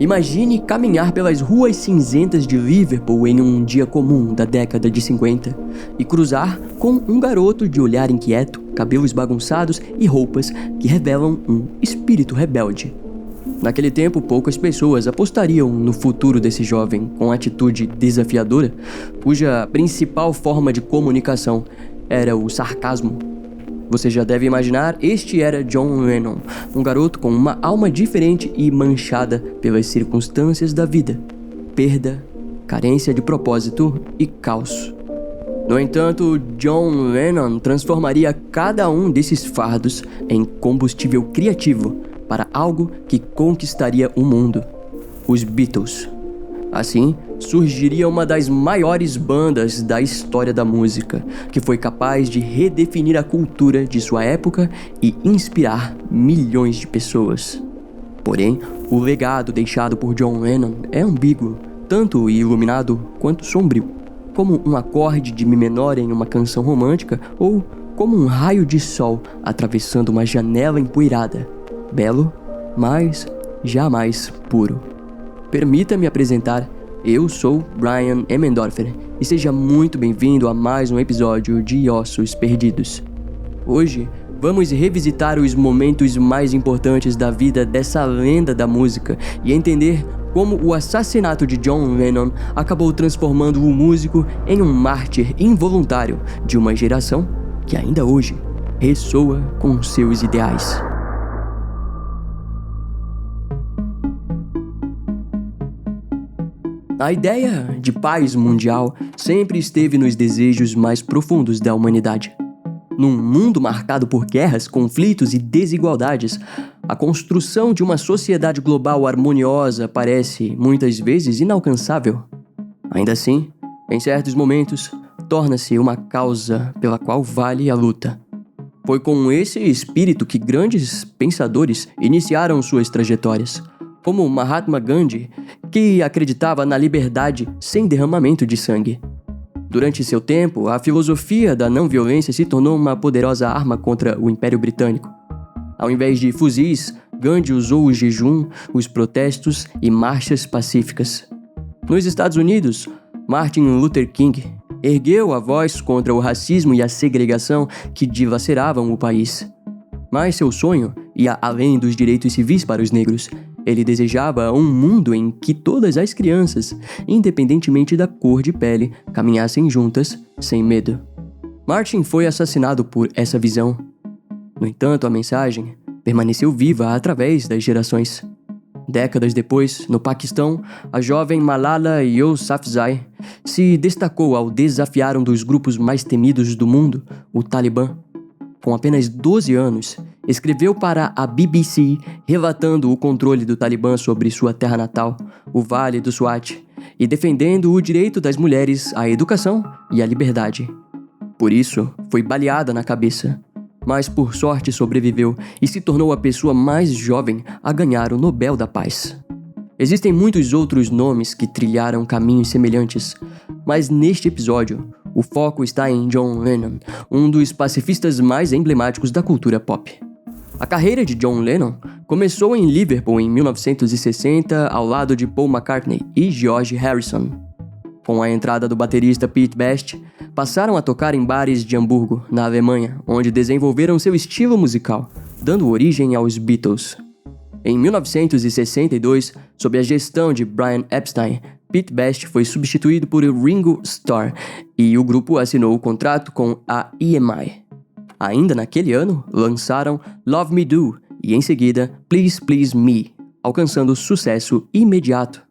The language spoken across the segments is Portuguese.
Imagine caminhar pelas ruas cinzentas de Liverpool em um dia comum da década de 50 e cruzar com um garoto de olhar inquieto, cabelos bagunçados e roupas que revelam um espírito rebelde. Naquele tempo, poucas pessoas apostariam no futuro desse jovem com atitude desafiadora, cuja principal forma de comunicação era o sarcasmo. Você já deve imaginar, este era John Lennon, um garoto com uma alma diferente e manchada pelas circunstâncias da vida, perda, carência de propósito e caos. No entanto, John Lennon transformaria cada um desses fardos em combustível criativo para algo que conquistaria o mundo: os Beatles. Assim, surgiria uma das maiores bandas da história da música, que foi capaz de redefinir a cultura de sua época e inspirar milhões de pessoas. Porém, o legado deixado por John Lennon é ambíguo, tanto iluminado quanto sombrio, como um acorde de mi menor em uma canção romântica ou como um raio de sol atravessando uma janela empoeirada. Belo, mas jamais puro. Permita-me apresentar, eu sou Brian Emmendorfer e seja muito bem-vindo a mais um episódio de Ossos Perdidos. Hoje, vamos revisitar os momentos mais importantes da vida dessa lenda da música e entender como o assassinato de John Lennon acabou transformando o músico em um mártir involuntário de uma geração que ainda hoje ressoa com seus ideais. A ideia de paz mundial sempre esteve nos desejos mais profundos da humanidade. Num mundo marcado por guerras, conflitos e desigualdades, a construção de uma sociedade global harmoniosa parece, muitas vezes, inalcançável. Ainda assim, em certos momentos, torna-se uma causa pela qual vale a luta. Foi com esse espírito que grandes pensadores iniciaram suas trajetórias, como Mahatma Gandhi, que acreditava na liberdade sem derramamento de sangue. Durante seu tempo, a filosofia da não-violência se tornou uma poderosa arma contra o Império Britânico. Ao invés de fuzis, Gandhi usou o jejum, os protestos e marchas pacíficas. Nos Estados Unidos, Martin Luther King ergueu a voz contra o racismo e a segregação que dilaceravam o país. Mas seu sonho ia além dos direitos civis para os negros. Ele desejava um mundo em que todas as crianças, independentemente da cor de pele, caminhassem juntas, sem medo. Martin foi assassinado por essa visão. No entanto, a mensagem permaneceu viva através das gerações. Décadas depois, no Paquistão, a jovem Malala Yousafzai se destacou ao desafiar um dos grupos mais temidos do mundo, o Talibã. Com apenas 12 anos, escreveu para a BBC relatando o controle do Talibã sobre sua terra natal, o Vale do Swat, e defendendo o direito das mulheres à educação e à liberdade. Por isso, foi baleada na cabeça, mas por sorte sobreviveu e se tornou a pessoa mais jovem a ganhar o Nobel da Paz. Existem muitos outros nomes que trilharam caminhos semelhantes, mas neste episódio, o foco está em John Lennon, um dos pacifistas mais emblemáticos da cultura pop. A carreira de John Lennon começou em Liverpool em 1960 ao lado de Paul McCartney e George Harrison. Com a entrada do baterista Pete Best, passaram a tocar em bares de Hamburgo, na Alemanha, onde desenvolveram seu estilo musical, dando origem aos Beatles. Em 1962, sob a gestão de Brian Epstein, Pete Best foi substituído por Ringo Starr e o grupo assinou o contrato com a EMI. Ainda naquele ano, lançaram Love Me Do e, em seguida, Please Please Me, alcançando sucesso imediato.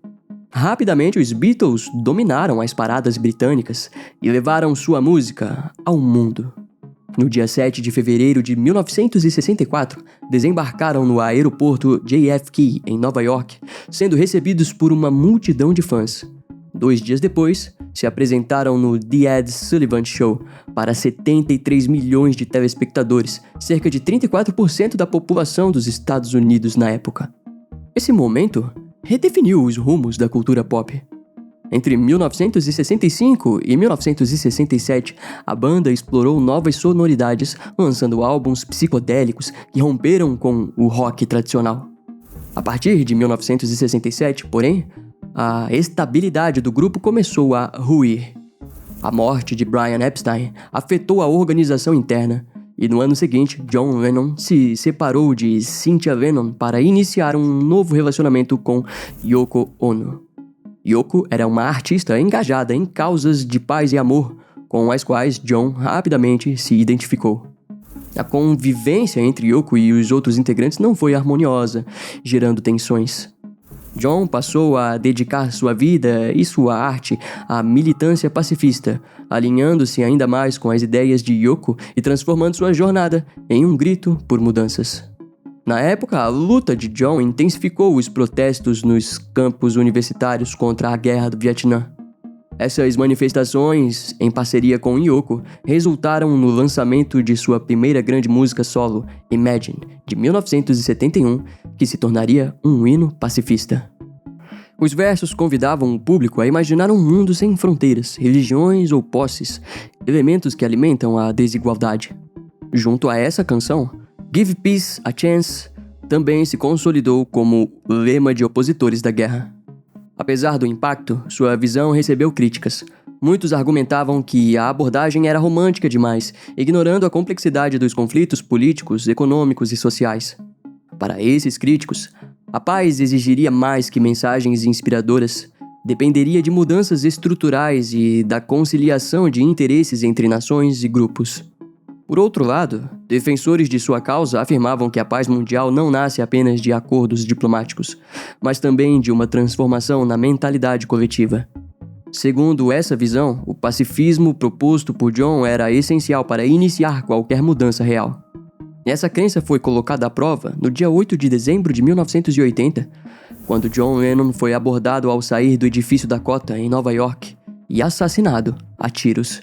Rapidamente, os Beatles dominaram as paradas britânicas e levaram sua música ao mundo. No dia 7 de fevereiro de 1964, desembarcaram no aeroporto JFK, em Nova York, sendo recebidos por uma multidão de fãs. 2 dias depois, se apresentaram no The Ed Sullivan Show para 73 milhões de telespectadores, cerca de 34% da população dos Estados Unidos na época. Esse momento redefiniu os rumos da cultura pop. Entre 1965 e 1967, a banda explorou novas sonoridades, lançando álbuns psicodélicos que romperam com o rock tradicional. A partir de 1967, porém, a estabilidade do grupo começou a ruir. A morte de Brian Epstein afetou a organização interna, e no ano seguinte, John Lennon se separou de Cynthia Lennon para iniciar um novo relacionamento com Yoko Ono. Yoko era uma artista engajada em causas de paz e amor, com as quais John rapidamente se identificou. A convivência entre Yoko e os outros integrantes não foi harmoniosa, gerando tensões. John passou a dedicar sua vida e sua arte à militância pacifista, alinhando-se ainda mais com as ideias de Yoko e transformando sua jornada em um grito por mudanças. Na época, a luta de John intensificou os protestos nos campos universitários contra a Guerra do Vietnã. Essas manifestações, em parceria com Yoko, resultaram no lançamento de sua primeira grande música solo, Imagine, de 1971, que se tornaria um hino pacifista. Os versos convidavam o público a imaginar um mundo sem fronteiras, religiões ou posses, elementos que alimentam a desigualdade. Junto a essa canção, Give Peace a Chance também se consolidou como lema de opositores da guerra. Apesar do impacto, sua visão recebeu críticas. Muitos argumentavam que a abordagem era romântica demais, ignorando a complexidade dos conflitos políticos, econômicos e sociais. Para esses críticos, a paz exigiria mais que mensagens inspiradoras, dependeria de mudanças estruturais e da conciliação de interesses entre nações e grupos. Por outro lado, defensores de sua causa afirmavam que a paz mundial não nasce apenas de acordos diplomáticos, mas também de uma transformação na mentalidade coletiva. Segundo essa visão, o pacifismo proposto por John era essencial para iniciar qualquer mudança real. Essa crença foi colocada à prova no dia 8 de dezembro de 1980, quando John Lennon foi abordado ao sair do edifício Dakota, em Nova York, e assassinado a tiros.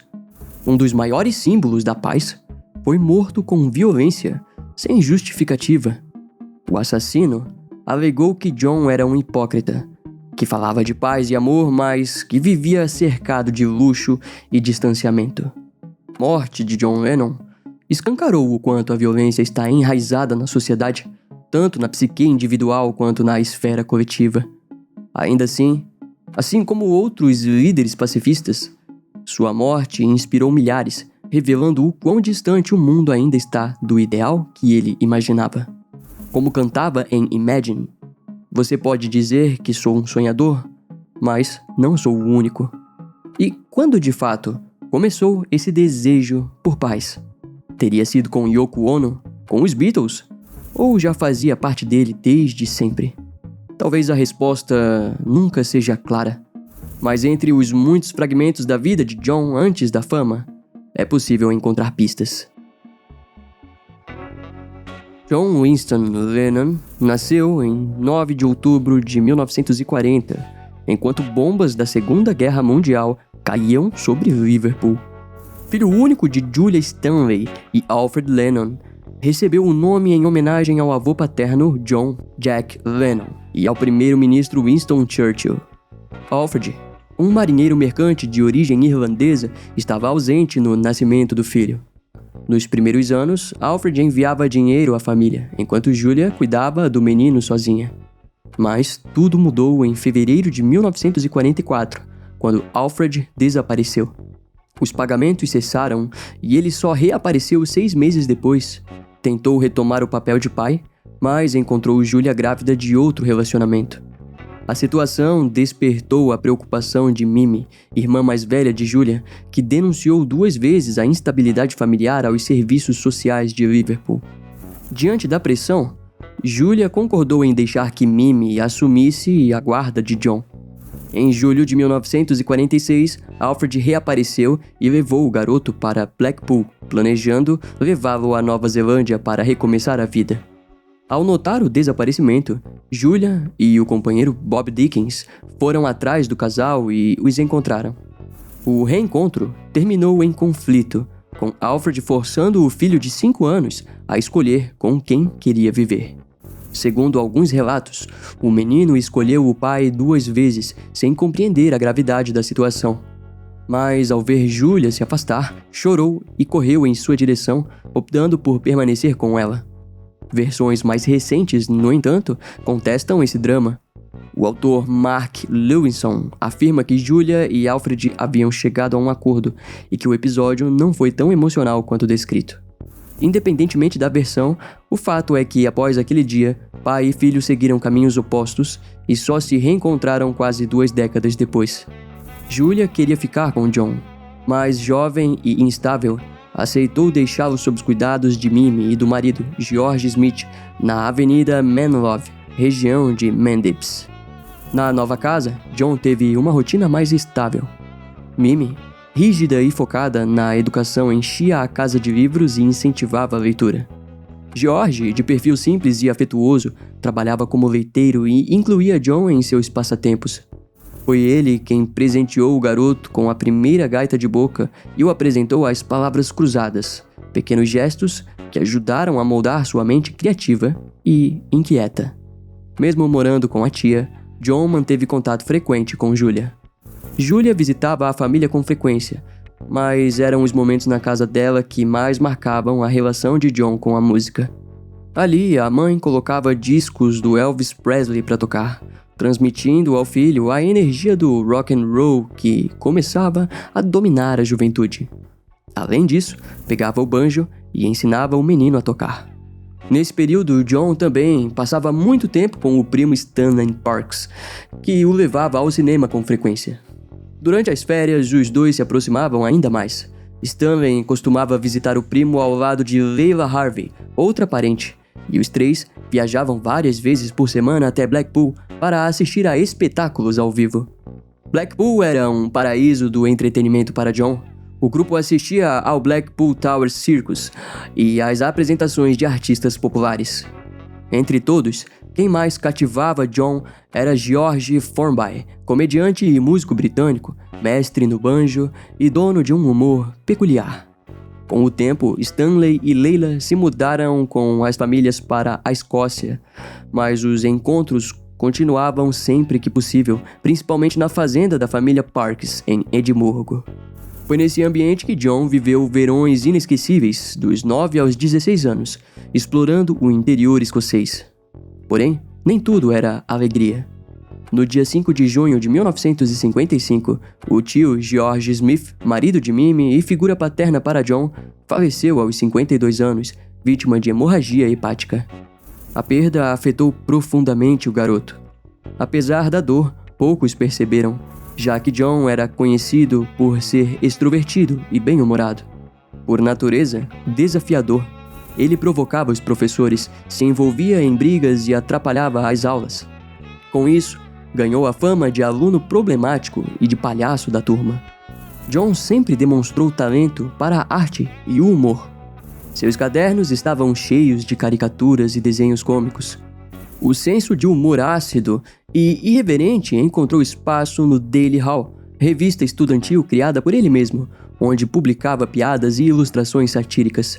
Um dos maiores símbolos da paz foi morto com violência, sem justificativa. O assassino alegou que John era um hipócrita, que falava de paz e amor, mas que vivia cercado de luxo e distanciamento. A morte de John Lennon escancarou o quanto a violência está enraizada na sociedade, tanto na psique individual quanto na esfera coletiva. Ainda assim como outros líderes pacifistas, sua morte inspirou milhares, revelando o quão distante o mundo ainda está do ideal que ele imaginava. Como cantava em Imagine, você pode dizer que sou um sonhador, mas não sou o único. E quando de fato começou esse desejo por paz? Teria sido com Yoko Ono, com os Beatles, ou já fazia parte dele desde sempre? Talvez a resposta nunca seja clara, mas entre os muitos fragmentos da vida de John antes da fama, é possível encontrar pistas. John Winston Lennon nasceu em 9 de outubro de 1940, enquanto bombas da Segunda Guerra Mundial caíam sobre Liverpool. Filho único de Julia Stanley e Alfred Lennon, recebeu o nome em homenagem ao avô paterno John Jack Lennon e ao primeiro-ministro Winston Churchill. Alfred, um marinheiro mercante de origem irlandesa, estava ausente no nascimento do filho. Nos primeiros anos, Alfred enviava dinheiro à família, enquanto Julia cuidava do menino sozinha. Mas tudo mudou em fevereiro de 1944, quando Alfred desapareceu. Os pagamentos cessaram e ele só reapareceu 6 meses depois. Tentou retomar o papel de pai, mas encontrou Julia grávida de outro relacionamento. A situação despertou a preocupação de Mimi, irmã mais velha de Julia, que denunciou 2 vezes a instabilidade familiar aos serviços sociais de Liverpool. Diante da pressão, Julia concordou em deixar que Mimi assumisse a guarda de John. Em julho de 1946, Alfred reapareceu e levou o garoto para Blackpool, planejando levá-lo à Nova Zelândia para recomeçar a vida. Ao notar o desaparecimento, Julia e o companheiro Bob Dickens foram atrás do casal e os encontraram. O reencontro terminou em conflito, com Alfred forçando o filho de 5 anos a escolher com quem queria viver. Segundo alguns relatos, o menino escolheu o pai 2 vezes, sem compreender a gravidade da situação. Mas ao ver Julia se afastar, chorou e correu em sua direção, optando por permanecer com ela. Versões mais recentes, no entanto, contestam esse drama. O autor Mark Lewinson afirma que Julia e Alfred haviam chegado a um acordo e que o episódio não foi tão emocional quanto descrito. Independentemente da versão, o fato é que após aquele dia, pai e filho seguiram caminhos opostos e só se reencontraram quase 2 décadas depois. Julia queria ficar com John, mas jovem e instável, aceitou deixá-lo sob os cuidados de Mimi e do marido, George Smith, na Avenida Menlove, região de Mendips. Na nova casa, John teve uma rotina mais estável. Mimi, rígida e focada na educação, enchia a casa de livros e incentivava a leitura. George, de perfil simples e afetuoso, trabalhava como leiteiro e incluía John em seus passatempos. Foi ele quem presenteou o garoto com a primeira gaita de boca e o apresentou às palavras cruzadas, pequenos gestos que ajudaram a moldar sua mente criativa e inquieta. Mesmo morando com a tia, John manteve contato frequente com Julia. Julia visitava a família com frequência, mas eram os momentos na casa dela que mais marcavam a relação de John com a música. Ali, a mãe colocava discos do Elvis Presley para tocar, transmitindo ao filho a energia do rock and roll que começava a dominar a juventude. Além disso, pegava o banjo e ensinava o menino a tocar. Nesse período, John também passava muito tempo com o primo Stanley Parks, que o levava ao cinema com frequência. Durante as férias, os dois se aproximavam ainda mais. Stanley costumava visitar o primo ao lado de Leila Harvey, outra parente, e os 3 viajavam várias vezes por semana até Blackpool para assistir a espetáculos ao vivo. Blackpool era um paraíso do entretenimento para John. O grupo assistia ao Blackpool Tower Circus e às apresentações de artistas populares. Entre todos, quem mais cativava John era George Formby, comediante e músico britânico, mestre no banjo e dono de um humor peculiar. Com o tempo, Stanley e Leila se mudaram com as famílias para a Escócia, mas os encontros continuavam sempre que possível, principalmente na fazenda da família Parks, em Edimburgo. Foi nesse ambiente que John viveu verões inesquecíveis dos 9 aos 16 anos, explorando o interior escocês. Porém, nem tudo era alegria. No dia 5 de junho de 1955, o tio George Smith, marido de Mimi e figura paterna para John, faleceu aos 52 anos, vítima de hemorragia hepática. A perda afetou profundamente o garoto. Apesar da dor, poucos perceberam, já que John era conhecido por ser extrovertido e bem-humorado. Por natureza, desafiador, ele provocava os professores, se envolvia em brigas e atrapalhava as aulas. Com isso, ganhou a fama de aluno problemático e de palhaço da turma. John sempre demonstrou talento para a arte e o humor. Seus cadernos estavam cheios de caricaturas e desenhos cômicos. O senso de humor ácido e irreverente encontrou espaço no Daily Hall, revista estudantil criada por ele mesmo, onde publicava piadas e ilustrações satíricas.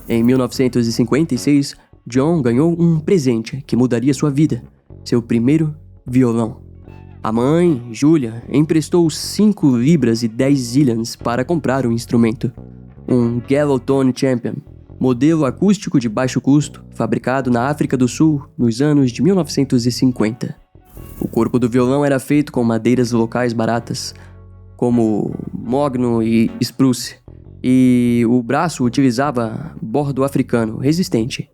Em 1956, John ganhou um presente que mudaria sua vida, seu primeiro violão. A mãe, Julia, emprestou 5 libras e 10 zillions para comprar o instrumento. Um Gallotone Champion, modelo acústico de baixo custo, fabricado na África do Sul nos anos de 1950. O corpo do violão era feito com madeiras locais baratas, como mogno e spruce, e o braço utilizava bordo africano resistente.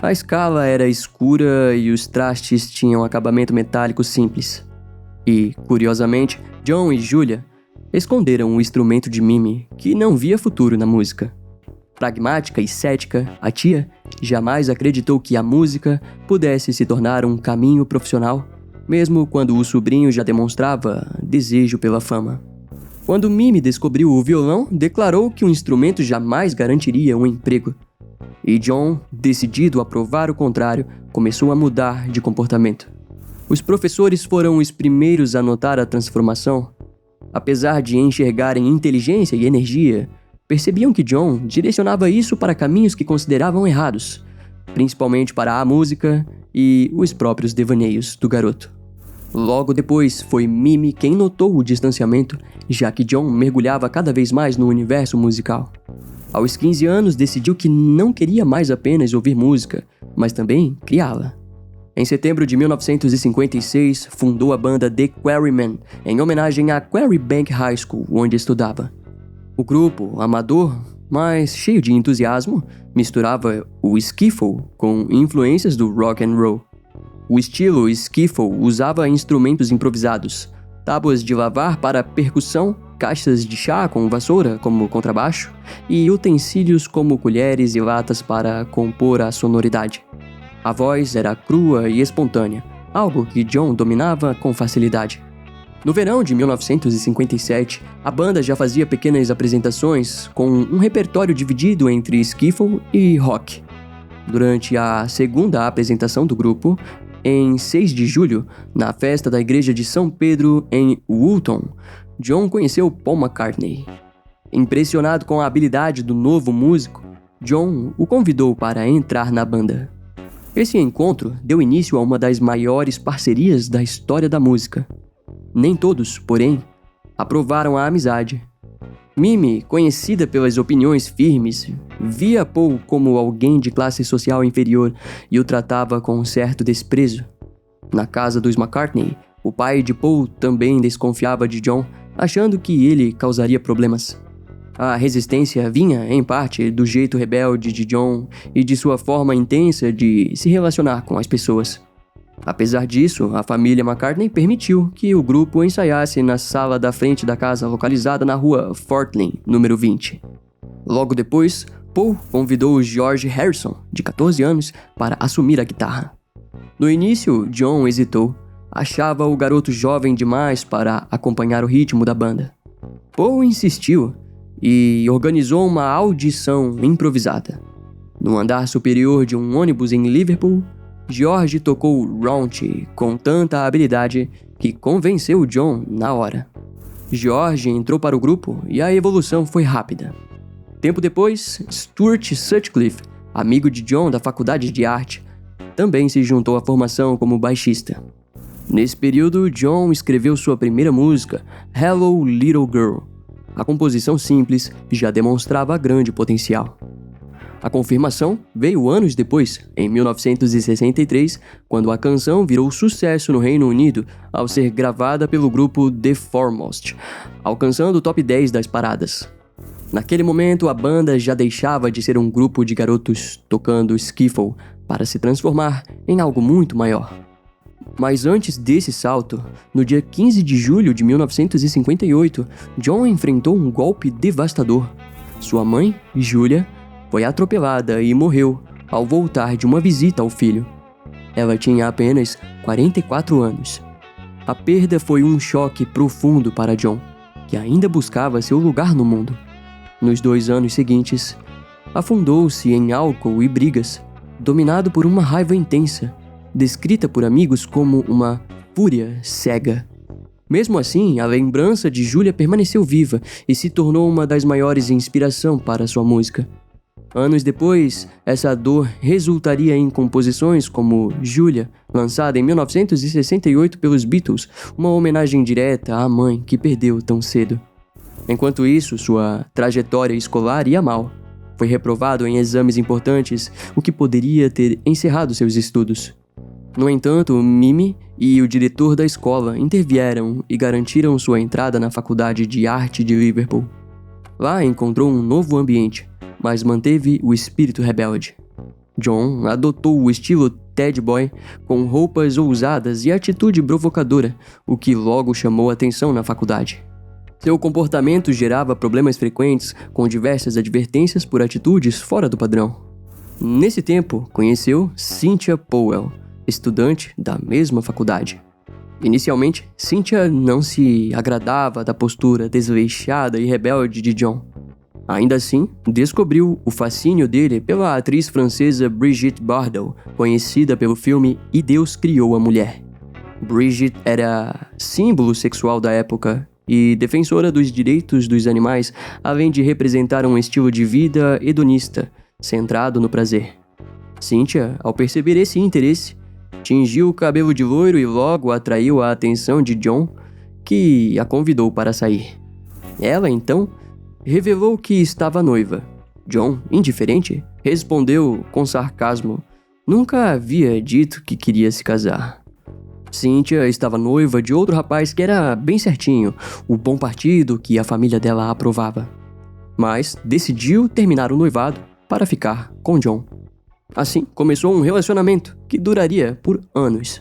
A escala era escura e os trastes tinham acabamento metálico simples. E, curiosamente, John e Julia esconderam o instrumento de Mimi, que não via futuro na música. Pragmática e cética, a tia jamais acreditou que a música pudesse se tornar um caminho profissional, mesmo quando o sobrinho já demonstrava desejo pela fama. Quando Mimi descobriu o violão, declarou que o instrumento jamais garantiria um emprego. E John, decidido a provar o contrário, começou a mudar de comportamento. Os professores foram os primeiros a notar a transformação. Apesar de enxergarem inteligência e energia, percebiam que John direcionava isso para caminhos que consideravam errados, principalmente para a música e os próprios devaneios do garoto. Logo depois, foi Mimi quem notou o distanciamento, já que John mergulhava cada vez mais no universo musical. Aos 15 anos, decidiu que não queria mais apenas ouvir música, mas também criá-la. Em setembro de 1956, fundou a banda The Quarrymen, em homenagem à Quarry Bank High School, onde estudava. O grupo, amador, mas cheio de entusiasmo, misturava o skiffle com influências do rock and roll. O estilo skiffle usava instrumentos improvisados, tábuas de lavar para percussão, caixas de chá com vassoura como contrabaixo e utensílios como colheres e latas para compor a sonoridade. A voz era crua e espontânea, algo que John dominava com facilidade. No verão de 1957, a banda já fazia pequenas apresentações com um repertório dividido entre skiffle e rock. Durante a segunda apresentação do grupo, em 6 de julho, na festa da igreja de São Pedro em Woolton, John conheceu Paul McCartney. Impressionado com a habilidade do novo músico, John o convidou para entrar na banda. Esse encontro deu início a uma das maiores parcerias da história da música. Nem todos, porém, aprovaram a amizade. Mimi, conhecida pelas opiniões firmes, via Paul como alguém de classe social inferior e o tratava com um certo desprezo. Na casa dos McCartney, o pai de Paul também desconfiava de John, achando que ele causaria problemas. A resistência vinha, em parte, do jeito rebelde de John e de sua forma intensa de se relacionar com as pessoas. Apesar disso, a família McCartney permitiu que o grupo ensaiasse na sala da frente da casa localizada na rua Fortley, número 20. Logo depois, Paul convidou George Harrison, de 14 anos, para assumir a guitarra. No início, John hesitou, achava o garoto jovem demais para acompanhar o ritmo da banda. Paul insistiu e organizou uma audição improvisada. No andar superior de um ônibus em Liverpool, George tocou Raunchy com tanta habilidade que convenceu John na hora. George entrou para o grupo e a evolução foi rápida. Tempo depois, Stuart Sutcliffe, amigo de John da faculdade de arte, também se juntou à formação como baixista. Nesse período, John escreveu sua primeira música, Hello Little Girl. A composição simples já demonstrava grande potencial. A confirmação veio anos depois, em 1963, quando a canção virou sucesso no Reino Unido ao ser gravada pelo grupo The Foremost, alcançando o top 10 das paradas. Naquele momento, a banda já deixava de ser um grupo de garotos tocando skiffle para se transformar em algo muito maior. Mas antes desse salto, no dia 15 de julho de 1958, John enfrentou um golpe devastador. Sua mãe, Julia, foi atropelada e morreu ao voltar de uma visita ao filho. Ela tinha apenas 44 anos. A perda foi um choque profundo para John, que ainda buscava seu lugar no mundo. Nos 2 anos seguintes, afundou-se em álcool e brigas, dominado por uma raiva intensa, descrita por amigos como uma fúria cega. Mesmo assim, a lembrança de Julia permaneceu viva e se tornou uma das maiores inspirações para sua música. Anos depois, essa dor resultaria em composições como Julia, lançada em 1968 pelos Beatles, uma homenagem direta à mãe que perdeu tão cedo. Enquanto isso, sua trajetória escolar ia mal. Foi reprovado em exames importantes, o que poderia ter encerrado seus estudos. No entanto, Mimi e o diretor da escola intervieram e garantiram sua entrada na Faculdade de Arte de Liverpool. Lá encontrou um novo ambiente, mas manteve o espírito rebelde. John adotou o estilo Ted Boy, com roupas ousadas e atitude provocadora, o que logo chamou atenção na faculdade. Seu comportamento gerava problemas frequentes, com diversas advertências por atitudes fora do padrão. Nesse tempo, conheceu Cynthia Powell, estudante da mesma faculdade. Inicialmente, Cynthia não se agradava da postura desleixada e rebelde de John. Ainda assim, descobriu o fascínio dele pela atriz francesa Brigitte Bardot, conhecida pelo filme E Deus Criou a Mulher. Brigitte era símbolo sexual da época e defensora dos direitos dos animais, além de representar um estilo de vida hedonista, centrado no prazer. Cynthia, ao perceber esse interesse, tingiu o cabelo de loiro e logo atraiu a atenção de John, que a convidou para sair. Ela, então, revelou que estava noiva. John, indiferente, respondeu com sarcasmo: nunca havia dito que queria se casar. Cynthia estava noiva de outro rapaz que era bem certinho, o bom partido que a família dela aprovava. Mas decidiu terminar o noivado para ficar com John. Assim, começou um relacionamento que duraria por anos.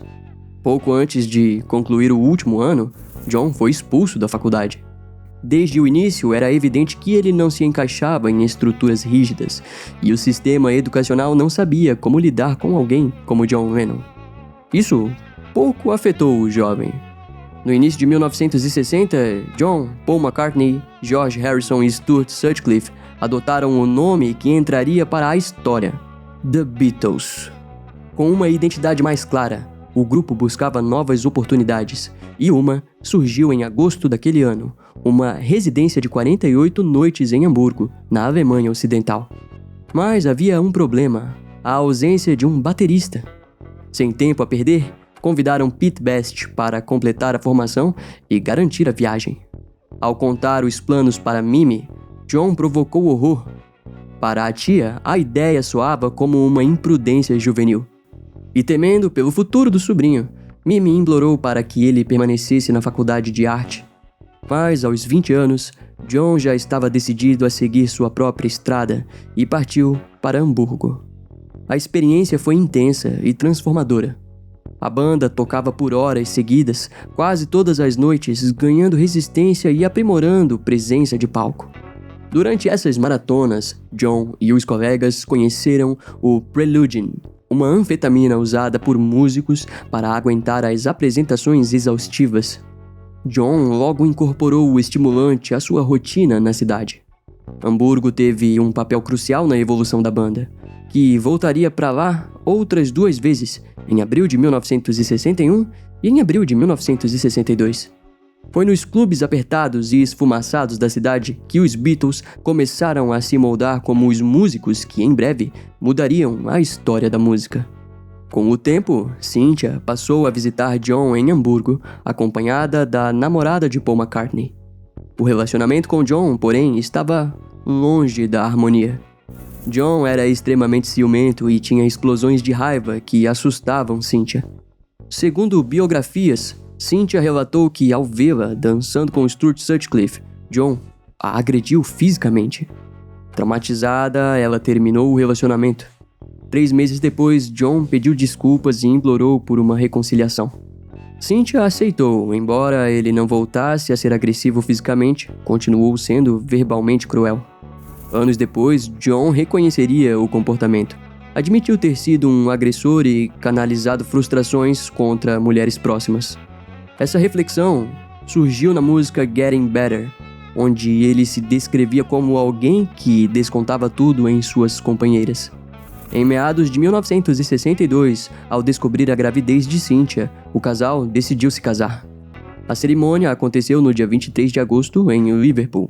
Pouco antes de concluir o último ano, John foi expulso da faculdade. Desde o início, era evidente que ele não se encaixava em estruturas rígidas, e o sistema educacional não sabia como lidar com alguém como John Lennon. Isso pouco afetou o jovem. No início de 1960, John, Paul McCartney, George Harrison e Stuart Sutcliffe adotaram o nome que entraria para a história: The Beatles. Com uma identidade mais clara, o grupo buscava novas oportunidades, e uma surgiu em agosto daquele ano, uma residência de 48 noites em Hamburgo, na Alemanha Ocidental. Mas havia um problema: a ausência de um baterista. Sem tempo a perder, convidaram Pete Best para completar a formação e garantir a viagem. Ao contar os planos para Mimi, John provocou horror. Para a tia, a ideia soava como uma imprudência juvenil. E temendo pelo futuro do sobrinho, Mimi implorou para que ele permanecesse na faculdade de arte. Mas aos 20 anos, John já estava decidido a seguir sua própria estrada e partiu para Hamburgo. A experiência foi intensa e transformadora. A banda tocava por horas seguidas, quase todas as noites, ganhando resistência e aprimorando presença de palco. Durante essas maratonas, John e os colegas conheceram o Preludin, uma anfetamina usada por músicos para aguentar as apresentações exaustivas. John logo incorporou o estimulante à sua rotina na cidade. Hamburgo teve um papel crucial na evolução da banda, que voltaria para lá outras 2 vezes, em abril de 1961 e em abril de 1962. Foi nos clubes apertados e esfumaçados da cidade que os Beatles começaram a se moldar como os músicos que, em breve, mudariam a história da música. Com o tempo, Cynthia passou a visitar John em Hamburgo, acompanhada da namorada de Paul McCartney. O relacionamento com John, porém, estava longe da harmonia. John era extremamente ciumento e tinha explosões de raiva que assustavam Cynthia. Segundo biografias, Cynthia relatou que, ao vê-la dançando com Stuart Sutcliffe, John a agrediu fisicamente. Traumatizada, ela terminou o relacionamento. 3 meses depois, John pediu desculpas e implorou por uma reconciliação. Cynthia aceitou, embora ele não voltasse a ser agressivo fisicamente, continuou sendo verbalmente cruel. Anos depois, John reconheceria o comportamento. Admitiu ter sido um agressor e canalizado frustrações contra mulheres próximas. Essa reflexão surgiu na música Getting Better, onde ele se descrevia como alguém que descontava tudo em suas companheiras. Em meados de 1962, ao descobrir a gravidez de Cynthia, o casal decidiu se casar. A cerimônia aconteceu no dia 23 de agosto em Liverpool.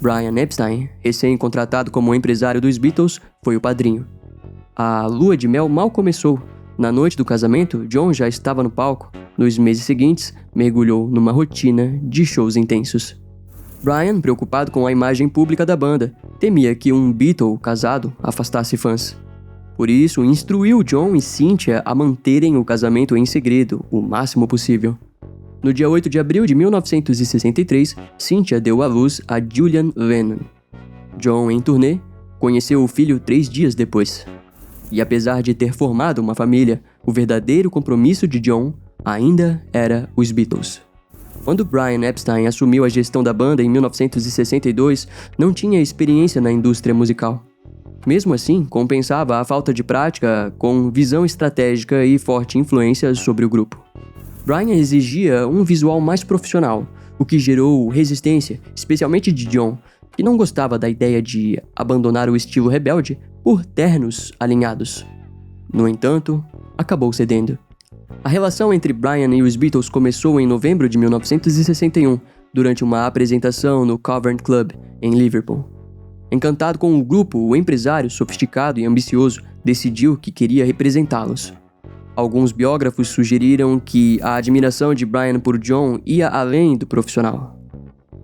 Brian Epstein, recém-contratado como empresário dos Beatles, foi o padrinho. A lua de mel mal começou. Na noite do casamento, John já estava no palco. Nos meses seguintes, mergulhou numa rotina de shows intensos. Brian, preocupado com a imagem pública da banda, temia que um Beatle casado afastasse fãs. Por isso, instruiu John e Cynthia a manterem o casamento em segredo o máximo possível. No dia 8 de abril de 1963, Cynthia deu à luz a Julian Lennon. John, em turnê, conheceu o filho 3 dias depois. E apesar de ter formado uma família, o verdadeiro compromisso de John ainda era os Beatles. Quando Brian Epstein assumiu a gestão da banda em 1962, não tinha experiência na indústria musical. Mesmo assim, compensava a falta de prática com visão estratégica e forte influência sobre o grupo. Brian exigia um visual mais profissional, o que gerou resistência, especialmente de John, que não gostava da ideia de abandonar o estilo rebelde por ternos alinhados. No entanto, acabou cedendo. A relação entre Brian e os Beatles começou em novembro de 1961, durante uma apresentação no Cavern Club, em Liverpool. Encantado com o grupo, o empresário, sofisticado e ambicioso, decidiu que queria representá-los. Alguns biógrafos sugeriram que a admiração de Brian por John ia além do profissional.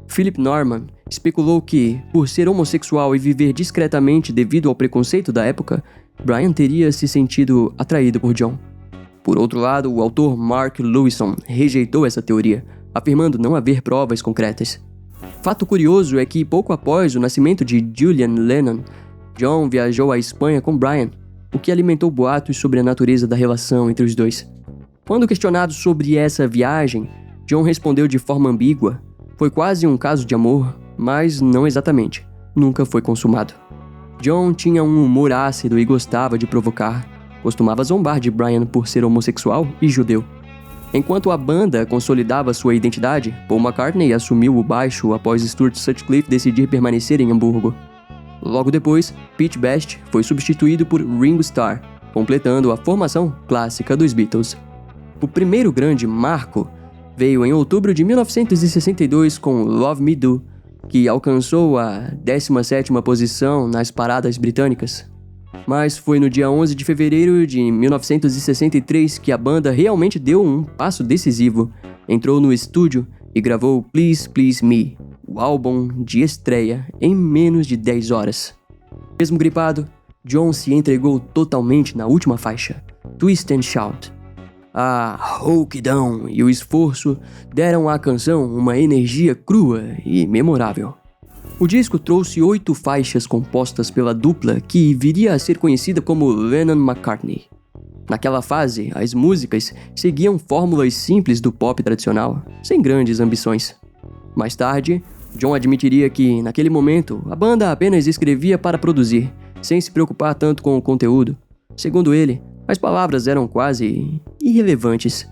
Philip Norman especulou que, por ser homossexual e viver discretamente devido ao preconceito da época, Brian teria se sentido atraído por John. Por outro lado, o autor Mark Lewisohn rejeitou essa teoria, afirmando não haver provas concretas. Fato curioso é que pouco após o nascimento de Julian Lennon, John viajou à Espanha com Brian, o que alimentou boatos sobre a natureza da relação entre os dois. Quando questionado sobre essa viagem, John respondeu de forma ambígua. Foi quase um caso de amor, mas não exatamente. Nunca foi consumado. John tinha um humor ácido e gostava de provocar. Costumava zombar de Brian por ser homossexual e judeu. Enquanto a banda consolidava sua identidade, Paul McCartney assumiu o baixo após Stuart Sutcliffe decidir permanecer em Hamburgo. Logo depois, Pete Best foi substituído por Ringo Starr, completando a formação clássica dos Beatles. O primeiro grande marco veio em outubro de 1962 com Love Me Do, que alcançou a 17ª posição nas paradas britânicas. Mas foi no dia 11 de fevereiro de 1963 que a banda realmente deu um passo decisivo, entrou no estúdio e gravou Please Please Me, o álbum de estreia, em menos de 10 horas. Mesmo gripado, John se entregou totalmente na última faixa, Twist and Shout. A rouquidão e o esforço deram à canção uma energia crua e memorável. O disco trouxe 8 faixas compostas pela dupla que viria a ser conhecida como Lennon-McCartney. Naquela fase, as músicas seguiam fórmulas simples do pop tradicional, sem grandes ambições. Mais tarde, John admitiria que, naquele momento, a banda apenas escrevia para produzir, sem se preocupar tanto com o conteúdo. Segundo ele, as palavras eram quase irrelevantes.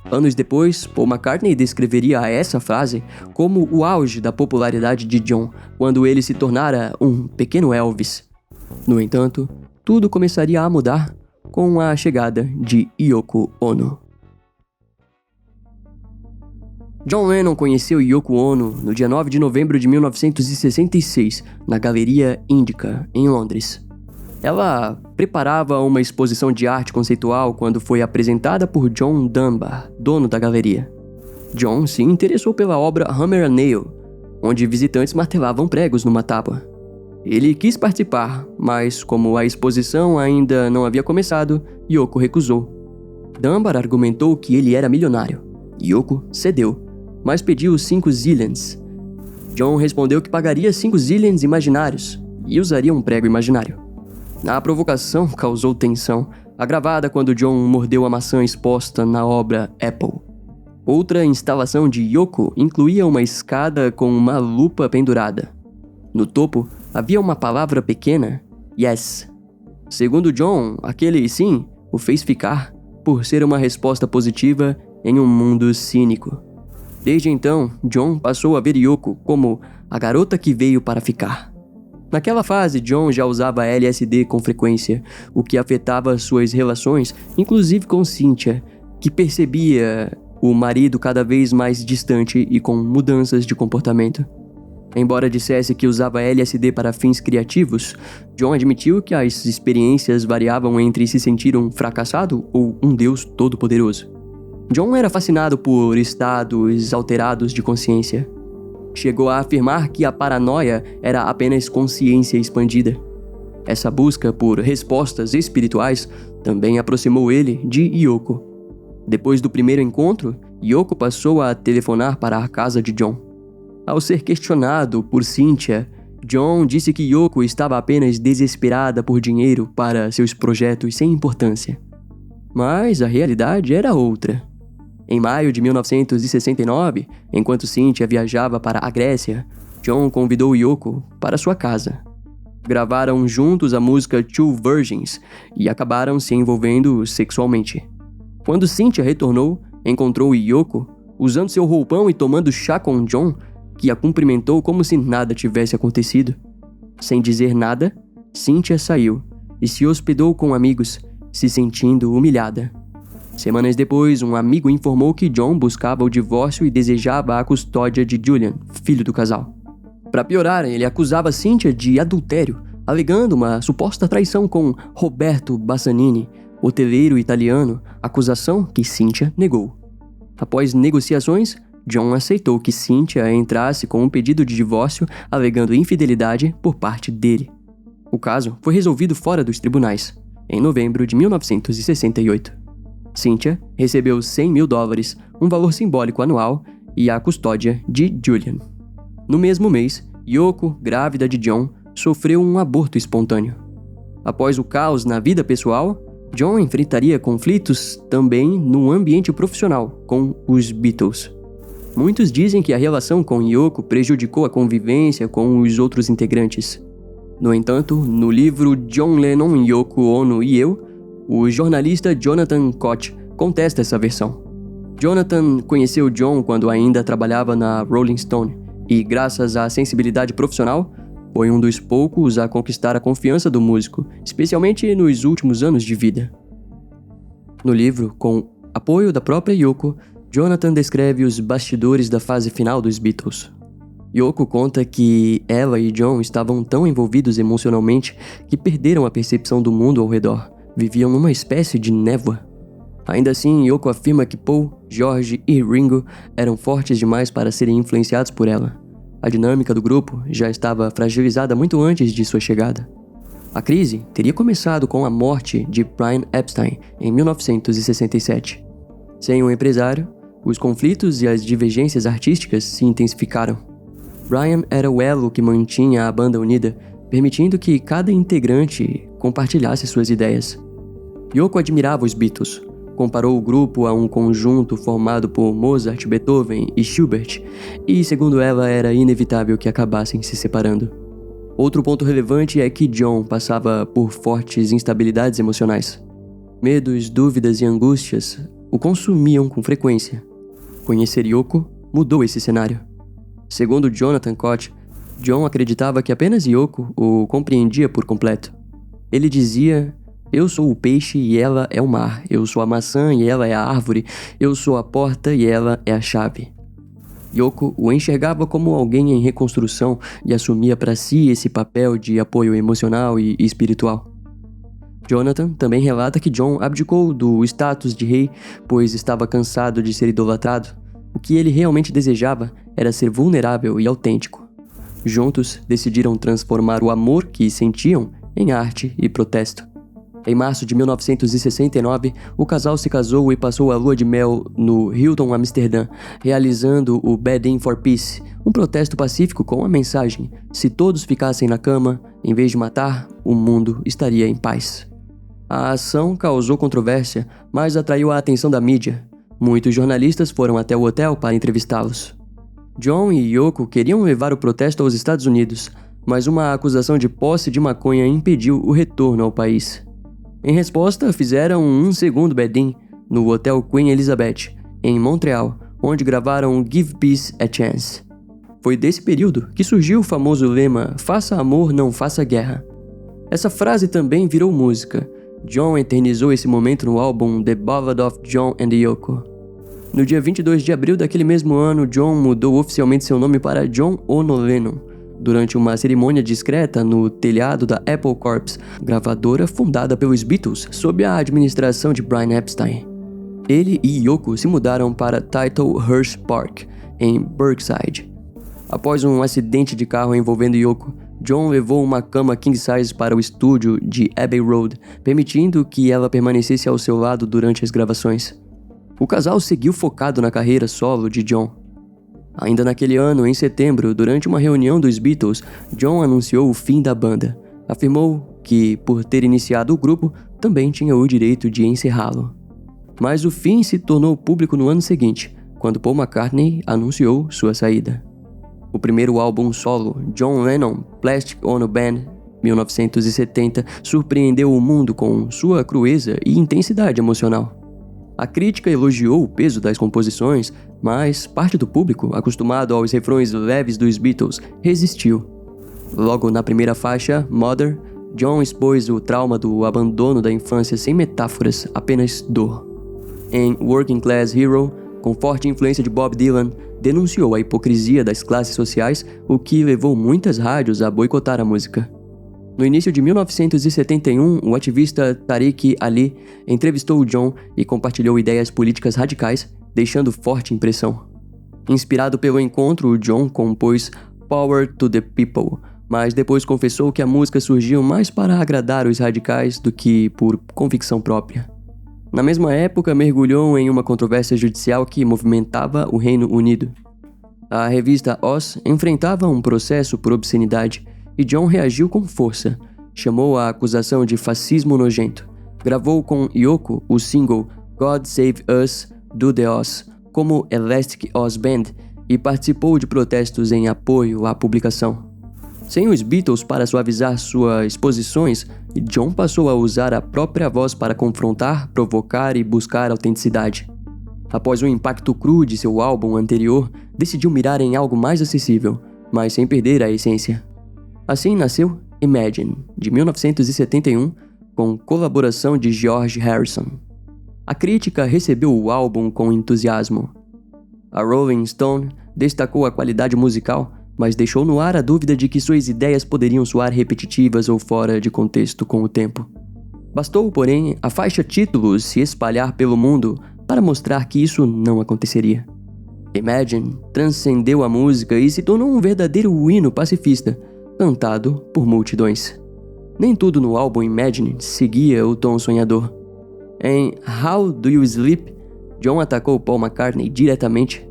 Anos depois, Paul McCartney descreveria essa frase como o auge da popularidade de John, quando ele se tornara um pequeno Elvis. No entanto, tudo começaria a mudar com a chegada de Yoko Ono. John Lennon conheceu Yoko Ono no dia 9 de novembro de 1966, na Galeria Indica, em Londres. Ela preparava uma exposição de arte conceitual quando foi apresentada por John Dunbar, dono da galeria. John se interessou pela obra Hammer and Nail, onde visitantes martelavam pregos numa tábua. Ele quis participar, mas como a exposição ainda não havia começado, Yoko recusou. Dunbar argumentou que ele era milionário. Yoko cedeu, mas pediu 5 zillions. John respondeu que pagaria 5 zillions imaginários e usaria um prego imaginário. A provocação causou tensão, agravada quando John mordeu a maçã exposta na obra Apple. Outra instalação de Yoko incluía uma escada com uma lupa pendurada. No topo, havia uma palavra pequena, Yes. Segundo John, aquele sim o fez ficar por ser uma resposta positiva em um mundo cínico. Desde então, John passou a ver Yoko como a garota que veio para ficar. Naquela fase, John já usava LSD com frequência, o que afetava suas relações, inclusive com Cynthia, que percebia o marido cada vez mais distante e com mudanças de comportamento. Embora dissesse que usava LSD para fins criativos, John admitiu que as experiências variavam entre se sentir um fracassado ou um Deus todo-poderoso. John era fascinado por estados alterados de consciência. Chegou a afirmar que a paranoia era apenas consciência expandida. Essa busca por respostas espirituais também aproximou ele de Yoko. Depois do primeiro encontro, Yoko passou a telefonar para a casa de John. Ao ser questionado por Cynthia, John disse que Yoko estava apenas desesperada por dinheiro para seus projetos sem importância. Mas a realidade era outra. Em maio de 1969, enquanto Cynthia viajava para a Grécia, John convidou Yoko para sua casa. Gravaram juntos a música Two Virgins e acabaram se envolvendo sexualmente. Quando Cynthia retornou, encontrou Yoko usando seu roupão e tomando chá com John, que a cumprimentou como se nada tivesse acontecido. Sem dizer nada, Cynthia saiu e se hospedou com amigos, se sentindo humilhada. Semanas depois, um amigo informou que John buscava o divórcio e desejava a custódia de Julian, filho do casal. Para piorar, ele acusava Cynthia de adultério, alegando uma suposta traição com Roberto Bassanini, hoteleiro italiano, acusação que Cynthia negou. Após negociações, John aceitou que Cynthia entrasse com um pedido de divórcio, alegando infidelidade por parte dele. O caso foi resolvido fora dos tribunais. em novembro de 1968. Cynthia recebeu $100 mil, um valor simbólico anual, e a custódia de Julian. No mesmo mês, Yoko, grávida de John, sofreu um aborto espontâneo. Após o caos na vida pessoal, John enfrentaria conflitos também no ambiente profissional com os Beatles. Muitos dizem que a relação com Yoko prejudicou a convivência com os outros integrantes. No entanto, no livro John Lennon, Yoko Ono e Eu, o jornalista Jonathan Koch contesta essa versão. Jonathan conheceu John quando ainda trabalhava na Rolling Stone e, graças à sensibilidade profissional, foi um dos poucos a conquistar a confiança do músico, especialmente nos últimos anos de vida. No livro, com apoio da própria Yoko, Jonathan descreve os bastidores da fase final dos Beatles. Yoko conta que ela e John estavam tão envolvidos emocionalmente que perderam a percepção do mundo ao redor. Viviam numa espécie de névoa. Ainda assim, Yoko afirma que Paul, George e Ringo eram fortes demais para serem influenciados por ela. A dinâmica do grupo já estava fragilizada muito antes de sua chegada. A crise teria começado com a morte de Brian Epstein em 1967. Sem um empresário, os conflitos e as divergências artísticas se intensificaram. Brian era o elo que mantinha a banda unida, permitindo que cada integrante compartilhasse suas ideias. Yoko admirava os Beatles. Comparou o grupo a um conjunto formado por Mozart, Beethoven e Schubert, e, segundo ela, era inevitável que acabassem se separando. Outro ponto relevante é que John passava por fortes instabilidades emocionais. Medos, dúvidas e angústias o consumiam com frequência. Conhecer Yoko mudou esse cenário. Segundo Jonathan Koch, John acreditava que apenas Yoko o compreendia por completo. Ele dizia: "Eu sou o peixe e ela é o mar. Eu sou a maçã e ela é a árvore. Eu sou a porta e ela é a chave." Yoko o enxergava como alguém em reconstrução e assumia para si esse papel de apoio emocional e espiritual. Jonathan também relata que John abdicou do status de rei, pois estava cansado de ser idolatrado. O que ele realmente desejava era ser vulnerável e autêntico. Juntos, decidiram transformar o amor que sentiam em arte e protesto. Em março de 1969, o casal se casou e passou a lua de mel no Hilton Amsterdã, realizando o Bedding for Peace, um protesto pacífico com a mensagem: se todos ficassem na cama, em vez de matar, o mundo estaria em paz. A ação causou controvérsia, mas atraiu a atenção da mídia. Muitos jornalistas foram até o hotel para entrevistá-los. John e Yoko queriam levar o protesto aos Estados Unidos, mas uma acusação de posse de maconha impediu o retorno ao país. Em resposta, fizeram um segundo bed-in no Hotel Queen Elizabeth, em Montreal, onde gravaram Give Peace a Chance. Foi desse período que surgiu o famoso lema "Faça amor, não faça guerra". Essa frase também virou música. John eternizou esse momento no álbum The Ballad of John and Yoko. No dia 22 de abril daquele mesmo ano, John mudou oficialmente seu nome para John Ono Lennon, durante uma cerimônia discreta no telhado da Apple Corps, gravadora fundada pelos Beatles sob a administração de Brian Epstein. Ele e Yoko se mudaram para Titleist Park, em Berkside. Após um acidente de carro envolvendo Yoko, John levou uma cama king-size para o estúdio de Abbey Road, permitindo que ela permanecesse ao seu lado durante as gravações. O casal seguiu focado na carreira solo de John. Ainda naquele ano, em setembro, durante uma reunião dos Beatles, John anunciou o fim da banda. Afirmou que, por ter iniciado o grupo, também tinha o direito de encerrá-lo. Mas o fim se tornou público no ano seguinte, quando Paul McCartney anunciou sua saída. O primeiro álbum solo, John Lennon Plastic Ono Band, 1970, surpreendeu o mundo com sua crueza e intensidade emocional. A crítica elogiou o peso das composições, mas parte do público, acostumado aos refrões leves dos Beatles, resistiu. Logo na primeira faixa, Mother, John expôs o trauma do abandono da infância sem metáforas, apenas dor. Em Working Class Hero, com forte influência de Bob Dylan, denunciou a hipocrisia das classes sociais, o que levou muitas rádios a boicotar a música. No início de 1971, o ativista Tariq Ali entrevistou John e compartilhou ideias políticas radicais, deixando forte impressão. Inspirado pelo encontro, John compôs Power to the People, mas depois confessou que a música surgiu mais para agradar os radicais do que por convicção própria. Na mesma época, mergulhou em uma controvérsia judicial que movimentava o Reino Unido. A revista Oz enfrentava um processo por obscenidade e John reagiu com força. Chamou a acusação de fascismo nojento. Gravou com Yoko o single God Save Us do The Oz como Elastic Oz Band e participou de protestos em apoio à publicação. Sem os Beatles para suavizar suas exposições, John passou a usar a própria voz para confrontar, provocar e buscar autenticidade. Após o impacto cru de seu álbum anterior, decidiu mirar em algo mais acessível, mas sem perder a essência. Assim nasceu Imagine, de 1971, com colaboração de George Harrison. A crítica recebeu o álbum com entusiasmo. A Rolling Stone destacou a qualidade musical, mas deixou no ar a dúvida de que suas ideias poderiam soar repetitivas ou fora de contexto com o tempo. Bastou, porém, a faixa título se espalhar pelo mundo para mostrar que isso não aconteceria. Imagine transcendeu a música e se tornou um verdadeiro hino pacifista, cantado por multidões. Nem tudo no álbum Imagine seguia o tom sonhador. Em How Do You Sleep, John atacou Paul McCartney diretamente.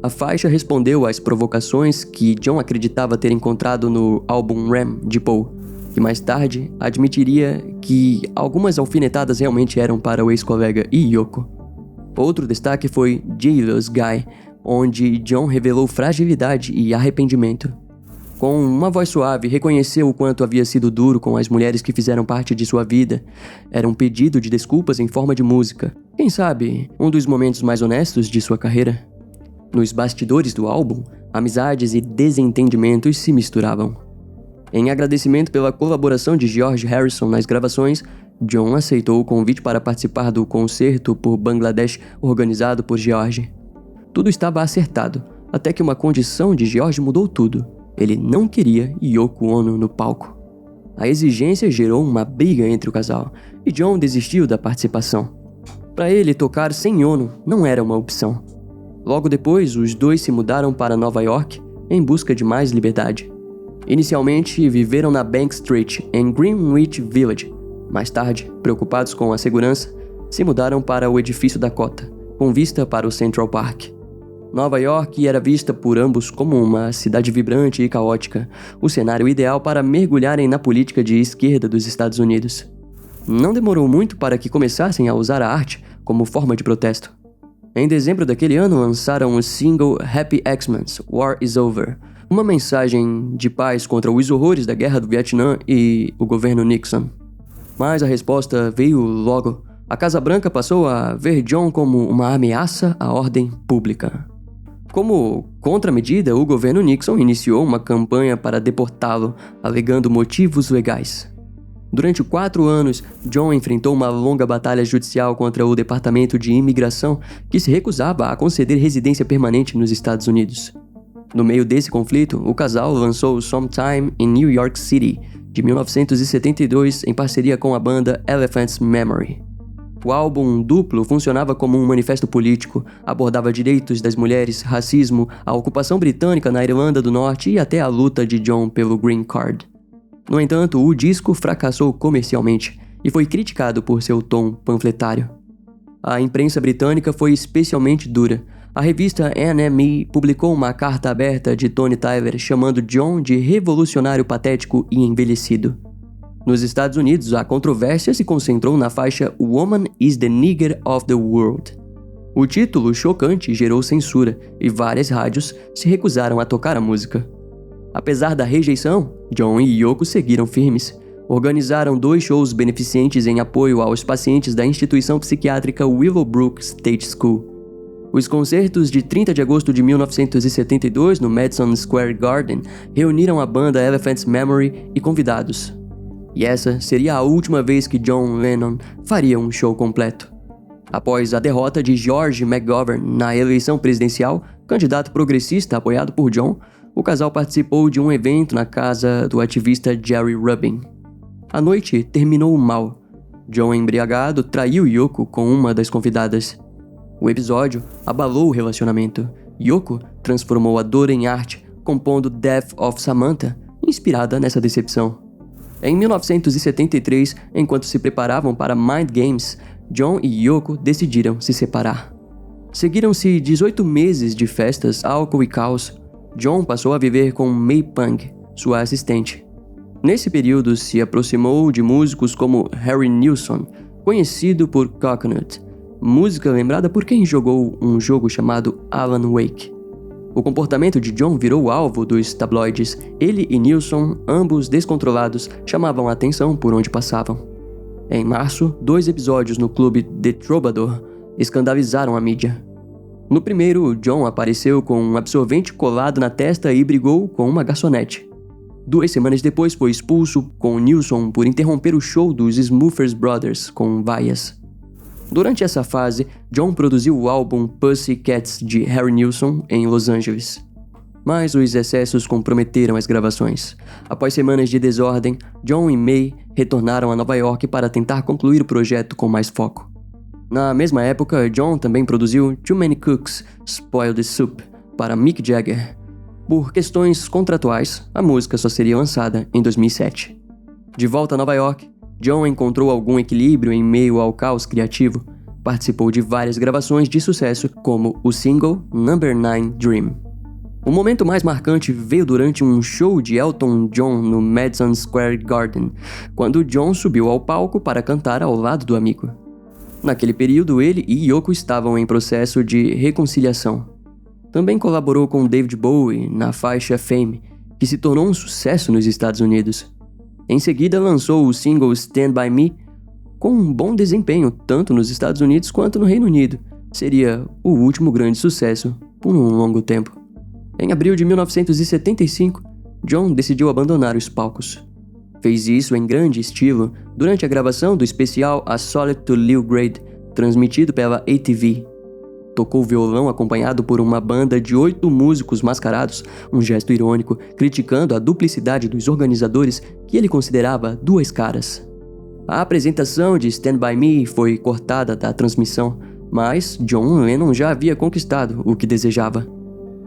A faixa respondeu às provocações que John acreditava ter encontrado no álbum Ram de Paul, que mais tarde admitiria que algumas alfinetadas realmente eram para o ex-colega e Yoko. Outro destaque foi Jealous Guy, onde John revelou fragilidade e arrependimento. Com uma voz suave, reconheceu o quanto havia sido duro com as mulheres que fizeram parte de sua vida. Era um pedido de desculpas em forma de música. Quem sabe, um dos momentos mais honestos de sua carreira? Nos bastidores do álbum, amizades e desentendimentos se misturavam. Em agradecimento pela colaboração de George Harrison nas gravações, John aceitou o convite para participar do concerto por Bangladesh organizado por George. Tudo estava acertado, até que uma condição de George mudou tudo. Ele não queria Yoko Ono no palco. A exigência gerou uma briga entre o casal, e John desistiu da participação. Para ele, tocar sem Ono não era uma opção. Logo depois, os dois se mudaram para Nova York em busca de mais liberdade. Inicialmente, viveram na Bank Street, em Greenwich Village. Mais tarde, preocupados com a segurança, se mudaram para o edifício Dakota, com vista para o Central Park. Nova York era vista por ambos como uma cidade vibrante e caótica, o cenário ideal para mergulharem na política de esquerda dos Estados Unidos. Não demorou muito para que começassem a usar a arte como forma de protesto. Em dezembro daquele ano, lançaram o single Happy Xmas, War is Over, uma mensagem de paz contra os horrores da Guerra do Vietnã e o governo Nixon. Mas a resposta veio logo. A Casa Branca passou a ver John como uma ameaça à ordem pública. Como contramedida, o governo Nixon iniciou uma campanha para deportá-lo, alegando motivos legais. Durante 4 anos, John enfrentou uma longa batalha judicial contra o Departamento de Imigração, que se recusava a conceder residência permanente nos Estados Unidos. No meio desse conflito, o casal lançou Sometime in New York City, de 1972, em parceria com a banda Elephant's Memory. O álbum duplo funcionava como um manifesto político, abordava direitos das mulheres, racismo, a ocupação britânica na Irlanda do Norte e até a luta de John pelo Green Card. No entanto, o disco fracassou comercialmente e foi criticado por seu tom panfletário. A imprensa britânica foi especialmente dura. A revista NME publicou uma carta aberta de Tony Tyler chamando John de revolucionário patético e envelhecido. Nos Estados Unidos, a controvérsia se concentrou na faixa Woman is the Nigger of the World. O título chocante gerou censura e várias rádios se recusaram a tocar a música. Apesar da rejeição, John e Yoko seguiram firmes. Organizaram 2 shows beneficentes em apoio aos pacientes da instituição psiquiátrica Willowbrook State School. Os concertos de 30 de agosto de 1972 no Madison Square Garden reuniram a banda Elephant's Memory e convidados. E essa seria a última vez que John Lennon faria um show completo. Após a derrota de George McGovern na eleição presidencial, candidato progressista apoiado por John, o casal participou de um evento na casa do ativista Jerry Rubin. A noite terminou mal. John, embriagado, traiu Yoko com uma das convidadas. O episódio abalou o relacionamento. Yoko transformou a dor em arte, compondo Death of Samantha, inspirada nessa decepção. Em 1973, enquanto se preparavam para Mind Games, John e Yoko decidiram se separar. Seguiram-se 18 meses de festas, álcool e caos. John passou a viver com May Pang, sua assistente. Nesse período, se aproximou de músicos como Harry Nilsson, conhecido por Coconut, música lembrada por quem jogou um jogo chamado Alan Wake. O comportamento de John virou alvo dos tabloides. Ele e Nilsson, ambos descontrolados, chamavam a atenção por onde passavam. Em março, 2 episódios no clube The Troubadour escandalizaram a mídia. No primeiro, John apareceu com um absorvente colado na testa e brigou com uma garçonete. 2 semanas depois foi expulso com Nilsson por interromper o show dos Smoothers Brothers com vaias. Durante essa fase, John produziu o álbum Pussycats de Harry Nilsson em Los Angeles. Mas os excessos comprometeram as gravações. Após semanas de desordem, John e May retornaram a Nova York para tentar concluir o projeto com mais foco. Na mesma época, John também produziu Too Many Cooks, Spoil the Soup para Mick Jagger. Por questões contratuais, a música só seria lançada em 2007. De volta a Nova York, John encontrou algum equilíbrio em meio ao caos criativo. Participou de várias gravações de sucesso, como o single Number 9 Dream. O momento mais marcante veio durante um show de Elton John no Madison Square Garden, quando John subiu ao palco para cantar ao lado do amigo. Naquele período, ele e Yoko estavam em processo de reconciliação. Também colaborou com David Bowie na faixa Fame, que se tornou um sucesso nos Estados Unidos. Em seguida, lançou o single Stand By Me, com um bom desempenho tanto nos Estados Unidos quanto no Reino Unido. Seria o último grande sucesso por um longo tempo. Em abril de 1975, John decidiu abandonar os palcos. Fez isso em grande estilo durante a gravação do especial A Solid to Lil Grade, transmitido pela ATV. Tocou violão acompanhado por uma banda de 8 músicos mascarados, um gesto irônico, criticando a duplicidade dos organizadores que ele considerava 2 caras. A apresentação de Stand By Me foi cortada da transmissão, mas John Lennon já havia conquistado o que desejava.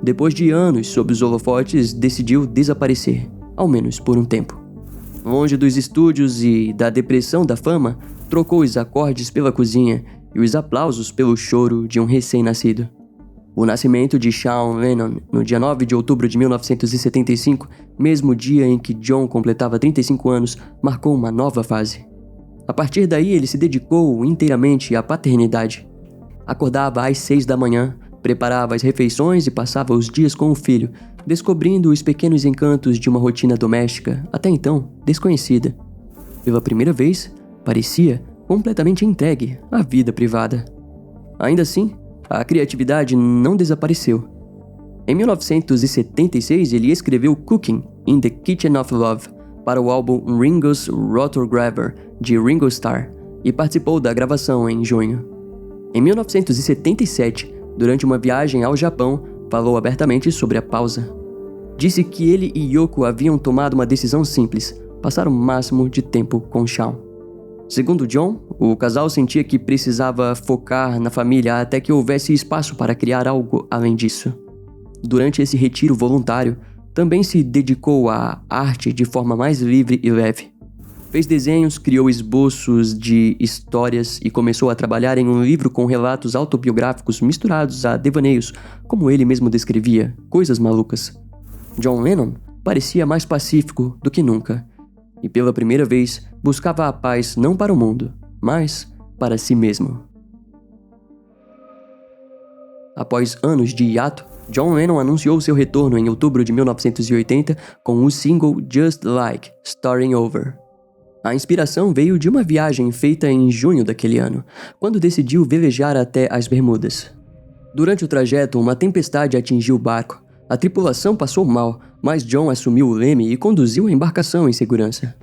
Depois de anos sob os holofotes, decidiu desaparecer, ao menos por um tempo. Longe dos estúdios e da depressão da fama, trocou os acordes pela cozinha e os aplausos pelo choro de um recém-nascido. O nascimento de Sean Lennon, no dia 9 de outubro de 1975, mesmo dia em que John completava 35 anos, marcou uma nova fase. A partir daí, ele se dedicou inteiramente à paternidade. Acordava às 6 da manhã, preparava as refeições e passava os dias com o filho, descobrindo os pequenos encantos de uma rotina doméstica, até então desconhecida. Pela primeira vez, parecia completamente entregue à vida privada. Ainda assim, a criatividade não desapareceu. Em 1976, ele escreveu Cooking in the Kitchen of Love para o álbum Ringo's Rotorgraver, de Ringo Starr, e participou da gravação em junho. Em 1977, durante uma viagem ao Japão, falou abertamente sobre a pausa. Disse que ele e Yoko haviam tomado uma decisão simples: passar o máximo de tempo com Sean. Segundo John, o casal sentia que precisava focar na família até que houvesse espaço para criar algo além disso. Durante esse retiro voluntário, também se dedicou à arte de forma mais livre e leve. Fez desenhos, criou esboços de histórias e começou a trabalhar em um livro com relatos autobiográficos misturados a devaneios, como ele mesmo descrevia, coisas malucas. John Lennon parecia mais pacífico do que nunca, e pela primeira vez buscava a paz não para o mundo, mas para si mesmo. Após anos de hiato, John Lennon anunciou seu retorno em outubro de 1980 com o single Just Like, Starting Over. A inspiração veio de uma viagem feita em junho daquele ano, quando decidiu velejar até as Bermudas. Durante o trajeto, uma tempestade atingiu o barco. A tripulação passou mal, mas John assumiu o leme e conduziu a embarcação em segurança.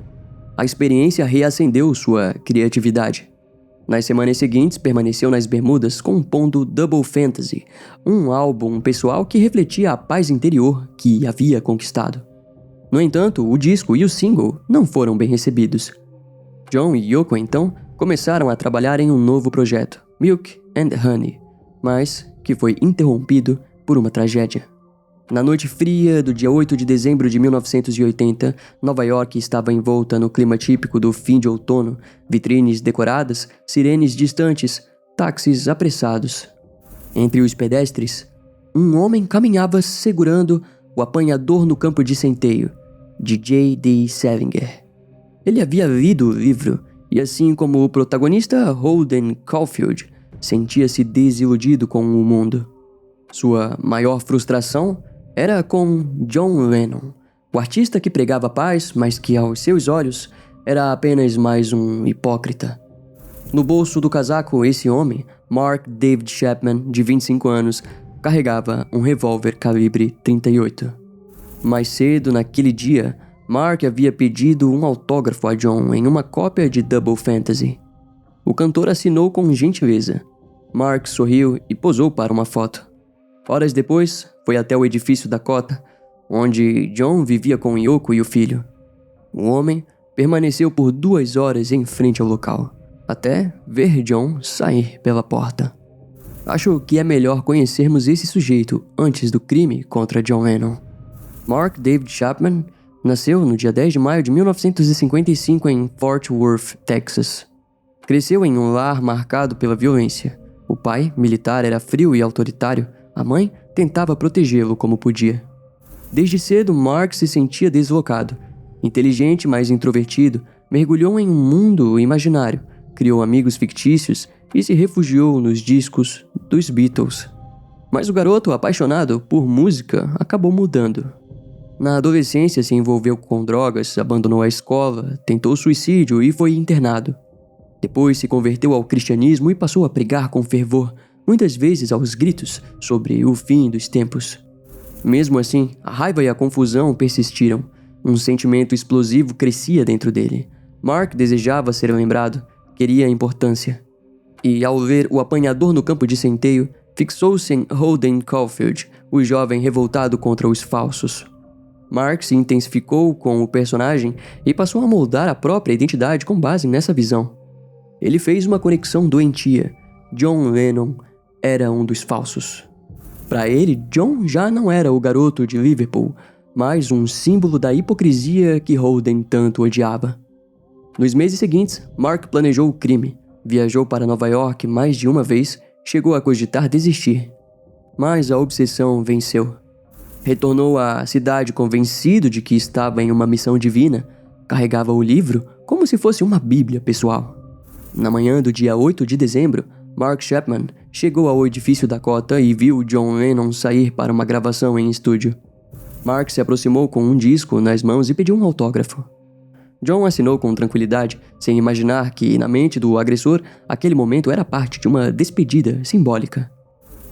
A experiência reacendeu sua criatividade. Nas semanas seguintes, permaneceu nas Bermudas compondo Double Fantasy, um álbum pessoal que refletia a paz interior que havia conquistado. No entanto, o disco e o single não foram bem recebidos. John e Yoko, então, começaram a trabalhar em um novo projeto, Milk and Honey, mas que foi interrompido por uma tragédia. Na noite fria do dia 8 de dezembro de 1980, Nova York estava envolta no clima típico do fim de outono, vitrines decoradas, sirenes distantes, táxis apressados. Entre os pedestres, um homem caminhava segurando o apanhador no campo de centeio, de J.D. Salinger. Ele havia lido o livro e, assim como o protagonista Holden Caulfield, sentia-se desiludido com o mundo. Sua maior frustração era com John Lennon, o artista que pregava paz, mas que aos seus olhos era apenas mais um hipócrita. No bolso do casaco, esse homem, Mark David Chapman, de 25 anos, carregava um revólver calibre .38. Mais cedo naquele dia, Mark havia pedido um autógrafo a John em uma cópia de Double Fantasy. O cantor assinou com gentileza. Mark sorriu e posou para uma foto. Horas depois, foi até o edifício Dakota, onde John vivia com Yoko e o filho. O homem permaneceu por 2 horas em frente ao local, até ver John sair pela porta. Acho que é melhor conhecermos esse sujeito antes do crime contra John Lennon. Mark David Chapman nasceu no dia 10 de maio de 1955 em Fort Worth, Texas. Cresceu em um lar marcado pela violência. O pai, militar, era frio e autoritário. A mãe tentava protegê-lo como podia. Desde cedo, Mark se sentia deslocado. Inteligente, mas introvertido, mergulhou em um mundo imaginário, criou amigos fictícios e se refugiou nos discos dos Beatles. Mas o garoto, apaixonado por música, acabou mudando. Na adolescência, se envolveu com drogas, abandonou a escola, tentou suicídio e foi internado. Depois se converteu ao cristianismo e passou a pregar com fervor, muitas vezes aos gritos, sobre o fim dos tempos. Mesmo assim, a raiva e a confusão persistiram. Um sentimento explosivo crescia dentro dele. Mark desejava ser lembrado, queria importância. E ao ver o apanhador no campo de centeio, fixou-se em Holden Caulfield, o jovem revoltado contra os falsos. Mark se intensificou com o personagem e passou a moldar a própria identidade com base nessa visão. Ele fez uma conexão doentia. John Lennon era um dos falsos. Para ele, John já não era o garoto de Liverpool, mas um símbolo da hipocrisia que Holden tanto odiava. Nos meses seguintes, Mark planejou o crime, viajou para Nova York mais de uma vez, chegou a cogitar desistir. Mas a obsessão venceu. Retornou à cidade convencido de que estava em uma missão divina, carregava o livro como se fosse uma bíblia pessoal. Na manhã do dia 8 de dezembro, Mark Chapman chegou ao edifício Dakota e viu John Lennon sair para uma gravação em estúdio. Mark se aproximou com um disco nas mãos e pediu um autógrafo. John assinou com tranquilidade, sem imaginar que, na mente do agressor, aquele momento era parte de uma despedida simbólica.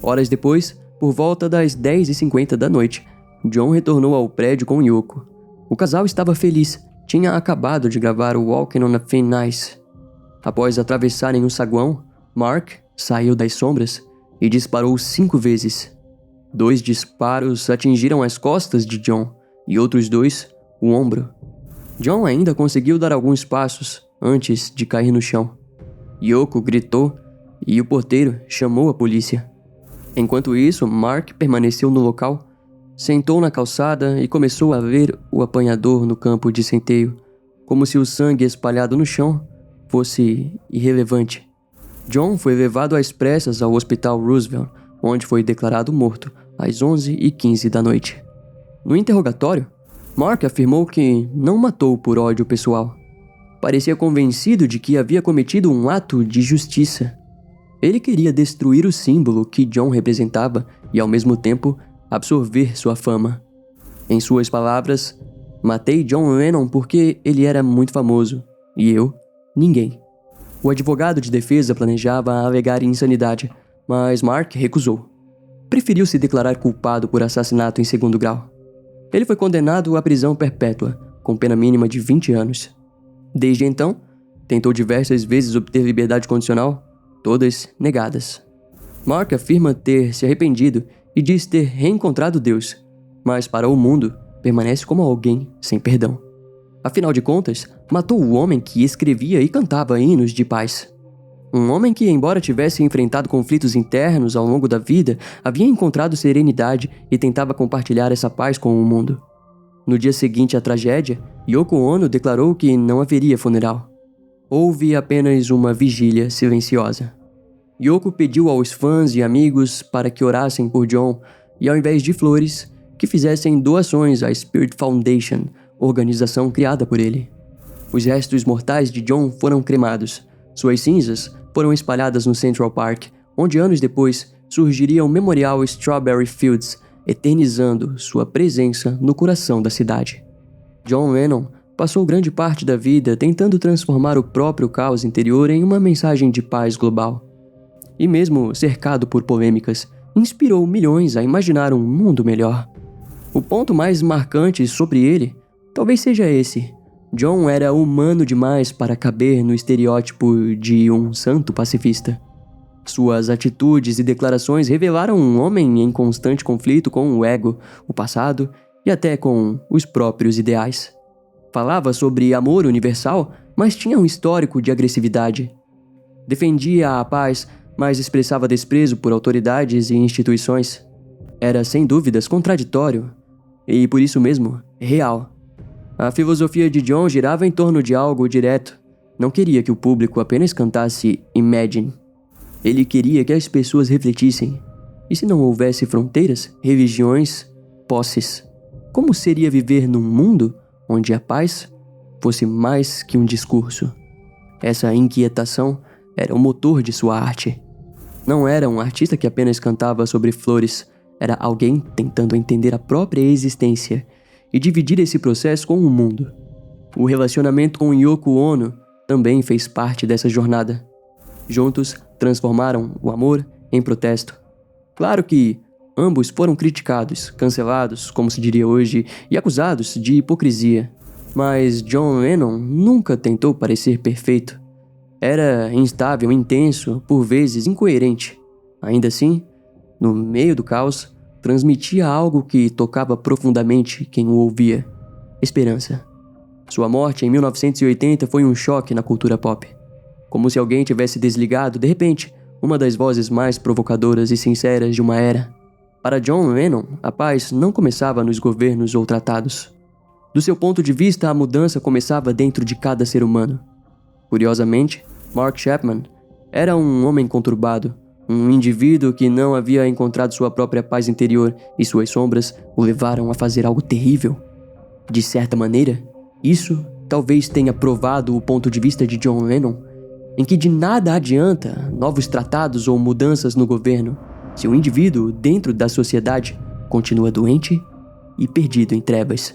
Horas depois, por volta das 10h50 da noite, John retornou ao prédio com Yoko. O casal estava feliz, tinha acabado de gravar o Walking on a Thin Ice. Após atravessarem o saguão, Mark saiu das sombras e disparou 5 vezes. 2 disparos atingiram as costas de John e outros 2, o ombro. John ainda conseguiu dar alguns passos antes de cair no chão. Yoko gritou e o porteiro chamou a polícia. Enquanto isso, Mark permaneceu no local, sentou na calçada e começou a ver o apanhador no campo de centeio, como se o sangue espalhado no chão fosse irrelevante. John foi levado às pressas ao Hospital Roosevelt, onde foi declarado morto às 11h15 da noite. No interrogatório, Mark afirmou que não matou por ódio pessoal. Parecia convencido de que havia cometido um ato de justiça. Ele queria destruir o símbolo que John representava e, ao mesmo tempo, absorver sua fama. Em suas palavras, matei John Lennon porque ele era muito famoso, e eu, ninguém. O advogado de defesa planejava alegar insanidade, mas Mark recusou. Preferiu se declarar culpado por assassinato em 2º grau. Ele foi condenado à prisão perpétua, com pena mínima de 20 anos. Desde então, tentou diversas vezes obter liberdade condicional, todas negadas. Mark afirma ter se arrependido e diz ter reencontrado Deus, mas para o mundo, permanece como alguém sem perdão. Afinal de contas, matou o homem que escrevia e cantava hinos de paz. Um homem que, embora tivesse enfrentado conflitos internos ao longo da vida, havia encontrado serenidade e tentava compartilhar essa paz com o mundo. No dia seguinte à tragédia, Yoko Ono declarou que não haveria funeral. Houve apenas uma vigília silenciosa. Yoko pediu aos fãs e amigos para que orassem por John e, ao invés de flores, que fizessem doações à Spirit Foundation, organização criada por ele. Os restos mortais de John foram cremados. Suas cinzas foram espalhadas no Central Park, onde anos depois surgiria o Memorial Strawberry Fields, eternizando sua presença no coração da cidade. John Lennon passou grande parte da vida tentando transformar o próprio caos interior em uma mensagem de paz global. E mesmo cercado por polêmicas, inspirou milhões a imaginar um mundo melhor. O ponto mais marcante sobre ele talvez seja esse: John era humano demais para caber no estereótipo de um santo pacifista. Suas atitudes e declarações revelaram um homem em constante conflito com o ego, o passado e até com os próprios ideais. Falava sobre amor universal, mas tinha um histórico de agressividade. Defendia a paz, mas expressava desprezo por autoridades e instituições. Era, sem dúvidas, contraditório e, por isso mesmo, real. A filosofia de John girava em torno de algo direto. Não queria que o público apenas cantasse Imagine. Ele queria que as pessoas refletissem. E se não houvesse fronteiras, religiões, posses? Como seria viver num mundo onde a paz fosse mais que um discurso? Essa inquietação era o motor de sua arte. Não era um artista que apenas cantava sobre flores, era alguém tentando entender a própria existência e dividir esse processo com o mundo. O relacionamento com Yoko Ono também fez parte dessa jornada. Juntos, transformaram o amor em protesto. Claro que ambos foram criticados, cancelados, como se diria hoje, e acusados de hipocrisia. Mas John Lennon nunca tentou parecer perfeito. Era instável, intenso, por vezes incoerente. Ainda assim, no meio do caos, transmitia algo que tocava profundamente quem o ouvia: esperança. Sua morte em 1980 foi um choque na cultura pop. Como se alguém tivesse desligado, de repente, uma das vozes mais provocadoras e sinceras de uma era. Para John Lennon, a paz não começava nos governos ou tratados. Do seu ponto de vista, a mudança começava dentro de cada ser humano. Curiosamente, Mark Chapman era um homem conturbado, um indivíduo que não havia encontrado sua própria paz interior e suas sombras o levaram a fazer algo terrível. De certa maneira, isso talvez tenha provado o ponto de vista de John Lennon, em que de nada adianta novos tratados ou mudanças no governo se o indivíduo dentro da sociedade continua doente e perdido em trevas.